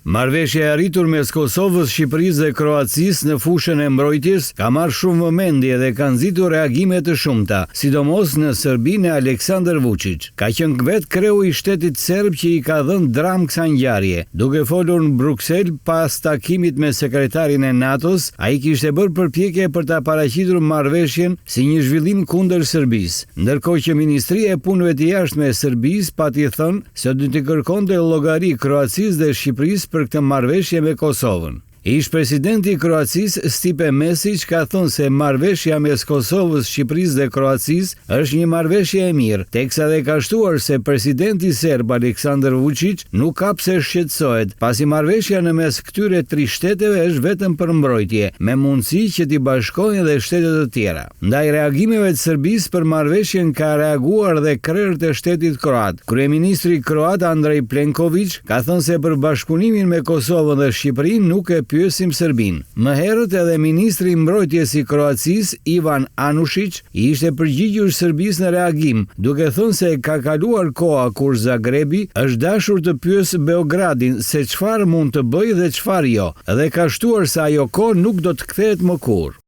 Marrëveshja e arritur mes Kosovës, Shqipërisë dhe Kroacisë në fushën e mbrojtjes ka marrë shumë vëmendje dhe ka nxitur reagime të shumta, sidomos në Serbinë e Aleksandar Vučić. Ka qenë vetë kreu i shtetit serb që i ka dhënë dram kësaj ngjarje. Duke folur në Bruksel pas takimit me sekretarin e NATO-s, ai kishte bërë përpjekje për ta paraqitur marrëveshjen si një zhvillim kundër Serbisë, ndërkohë që Ministria e Punëve të Jashtme e Serbisë pati thënë se do t'i kërkonte llogari Kroacisë dhe Shqipërisë për këtë marrëveshje me Kosovën. Ish-presidenti i Kroacisë Stipe Mesić ka thënë se marrëveshja mes Kosovës, Shqipërisë dhe Kroacisë është një marrëveshje e mirë, teksa dhe ka shtuar se presidenti serb Aleksandar Vučić nuk ka pse shqetësohet, pasi marrëveshja në mes këtyre tri shteteve është vetëm për mbrojtje, me mundësi që t'i bashkohen edhe shtete të tjera. Ndaj reagimeve të Serbisë për marrëveshjen ka reaguar dhe krerët e shtetit kroat. Kryeministri kroat Andrej Plenković ka thënë se për bashkëpunimin me Kosovën dhe Shqipërinë nuk e pyesim Serbinë. Më herët edhe ministri i mbrojtjes i Kroacisë Ivan Anušić i ishte përgjigjur Serbisë në reagim, duke thënë se ka kaluar koha kur Zagrebi është dashur të pyesë Beogradin se çfarë mund të bëjë dhe çfarë jo, dhe ka shtuar se ajo kohë nuk do të kthehet më kurrë.